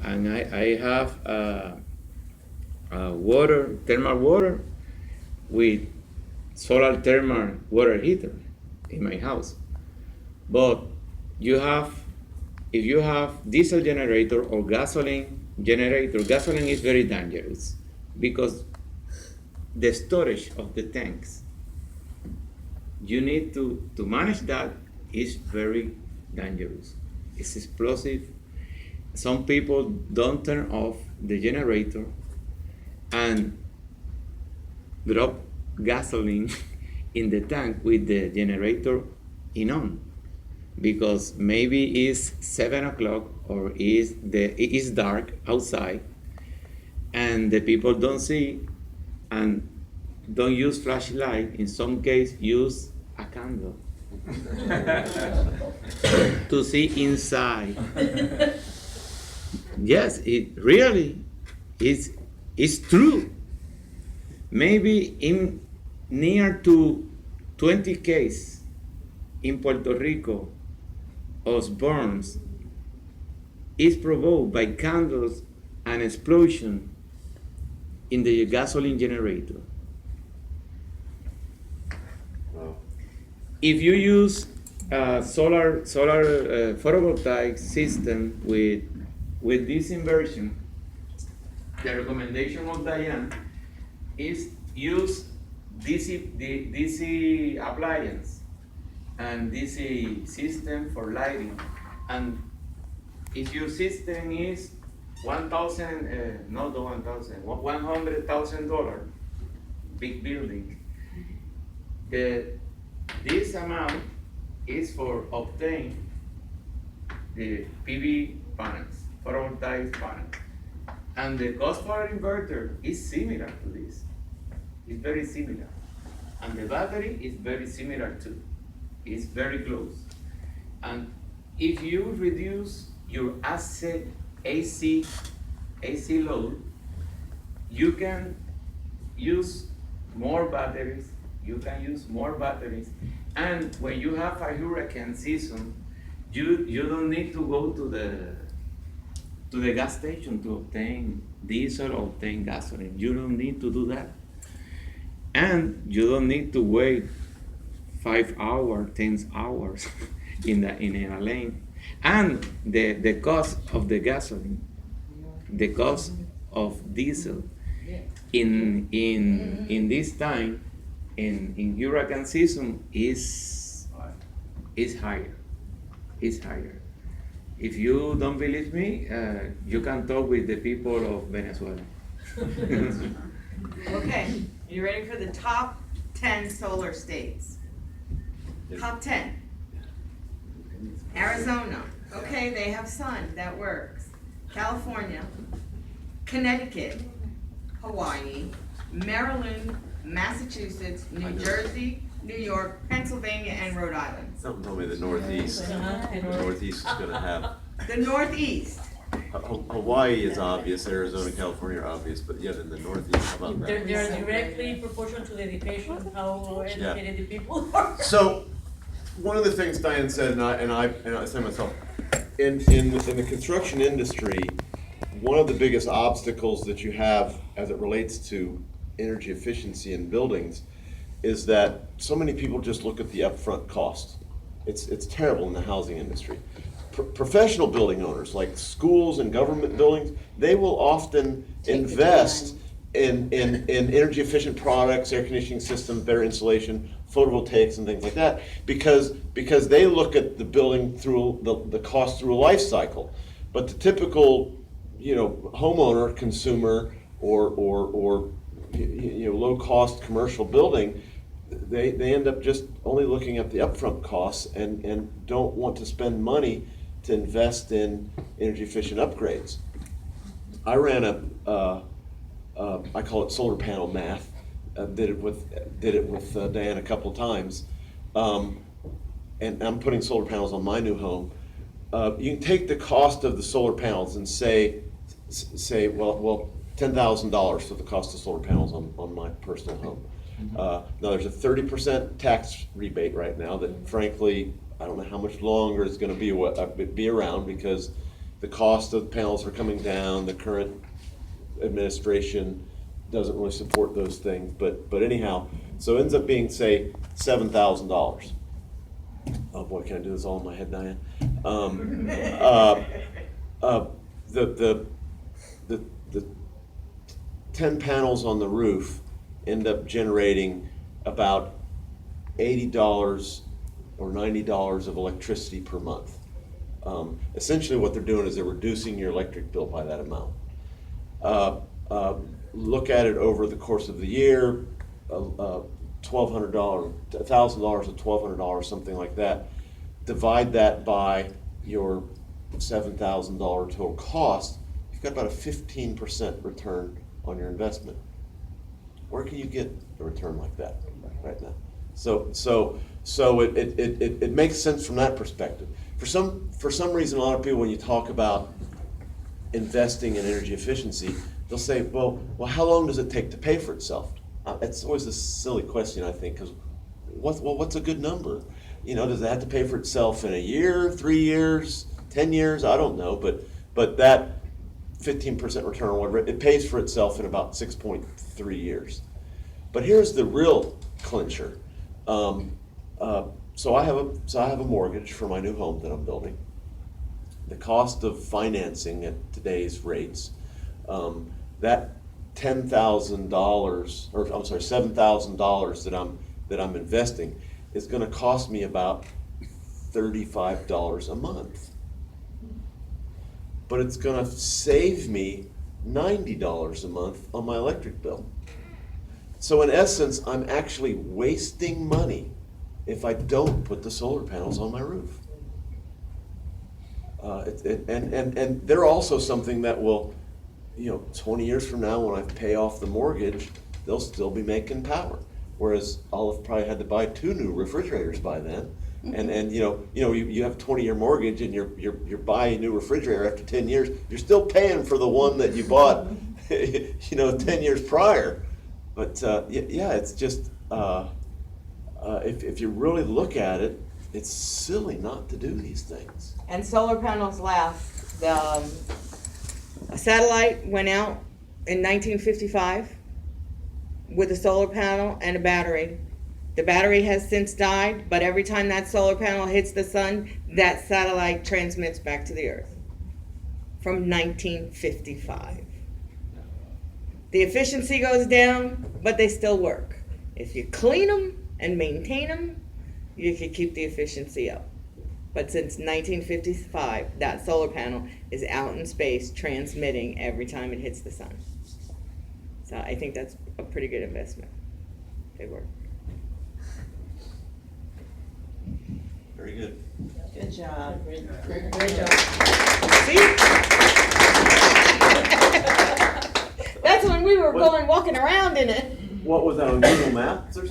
and I have water, thermal water with solar thermal water heater in my house. But you have, if you have diesel generator or gasoline generator, gasoline is very dangerous because the storage of the tanks, you need to manage that is very dangerous. It's explosive. Some people don't turn off the generator and drop gasoline in the tank with the generator in on because maybe it's 7 o'clock or it is dark outside and the people don't see and don't use flashlight. In some case, use a candle to see inside. Yes, it really is true. Maybe in near to 20 cases in Puerto Rico of burns is provoked by candles and explosion in the gasoline generator. Wow. If you use solar photovoltaic system with this inversion, the recommendation of Diane is use DC appliance and DC system for lighting. And if your system is 1,000, not the 1,000, $100,000, big building, this amount is for obtain the PV panels, photovoltaic panels. And the cost for an inverter is similar to this. It's very similar. And the battery is very similar too. It's very close. And if you reduce your asset AC load, you can use more batteries. You can use more batteries. And when you have a hurricane season, you don't need to go to the gas station to obtain diesel or obtain gasoline. You don't need to do that. And you don't need to wait 5 hours, 10 hours in a lane. And the cost of the gasoline, the cost of diesel in this time in hurricane season is higher. Is higher. If you don't believe me, you can talk with the people of Venezuela. Okay, you ready for the top 10 solar states? Top 10. Arizona, okay, they have sun, that works. California, Connecticut, Hawaii, Maryland, Massachusetts, New Jersey, New York, Pennsylvania, and Rhode Island. Something told me the Northeast, the Northeast is gonna have, The Northeast, Hawaii is obvious, Arizona, California are obvious, but yet in the Northeast, how about They're, that? they're directly proportional to the education, how educated the people are. So, one of the things Diane said, and I say myself, in the construction industry, one of the biggest obstacles that you have as it relates to energy efficiency in buildings is that so many people just look at the upfront cost. It's terrible in the housing industry. Professional building owners, like schools and government buildings, they will often invest in energy efficient products, air conditioning systems, better insulation, photovoltaics and things like that, because they look at the building through the cost through a life cycle. But the typical, homeowner, consumer, or low cost commercial building, they end up just only looking at the upfront costs and don't want to spend money to invest in energy efficient upgrades. I ran I call it solar panel math. Did it with Diane a couple times, and I'm putting solar panels on my new home. You can take the cost of the solar panels and say well $10,000 for the cost of solar panels on my personal home. Now there's a 30% tax rebate right now that frankly I don't know how much longer it's going to be around because the cost of the panels are coming down, the current administration doesn't really support those things, but anyhow, so it ends up being, say, $7,000. Oh boy, can I do this all in my head, Diane? The 10 panels on the roof end up generating about $80 or $90 of electricity per month. Essentially what they're doing is they're reducing your electric bill by that amount. Look at it over the course of the year, $1,200, $1,000 to $1,200, something like that. Divide that by your $7,000 total cost, you've got about a 15% return on your investment. Where can you get a return like that right now? So it makes sense from that perspective. For some reason, a lot of people, when you talk about investing in energy efficiency, they'll say, well, how long does it take to pay for itself? It's always a silly question, I think, because what's a good number? You know, does it have to pay for itself in a year, 3 years, 10 years? I don't know, but that 15% return or whatever, it pays for itself in about 6.3 years. But here's the real clincher. So I have a mortgage for my new home that I'm building. The cost of financing at today's rates, that $10,000, or I'm sorry, $7,000 that I'm investing is going to cost me about $35 a month. But it's going to save me $90 a month on my electric bill. So in essence, I'm actually wasting money if I don't put the solar panels on my roof. And they're also something that will, 20 years from now when I pay off the mortgage, they'll still be making power. Whereas I'll have probably had to buy 2 new refrigerators by then. And you have a 20-year mortgage and you're buying a new refrigerator after 10 years, you're still paying for the one that you bought 10 years prior. But yeah, it's just if you really look at it, it's silly not to do these things. And solar panels last. A satellite went out in 1955 with a solar panel and a battery. The battery has since died, but every time that solar panel hits the sun, that satellite transmits back to the Earth. From 1955. The efficiency goes down, but they still work. If you clean them and maintain them, you can keep the efficiency up. But since 1955, that solar panel is out in space transmitting every time it hits the sun. So I think that's a pretty good investment. They work. Very good. Good job. Great job. See? That's when we were walking around in it. What was that, on Google Maps or something?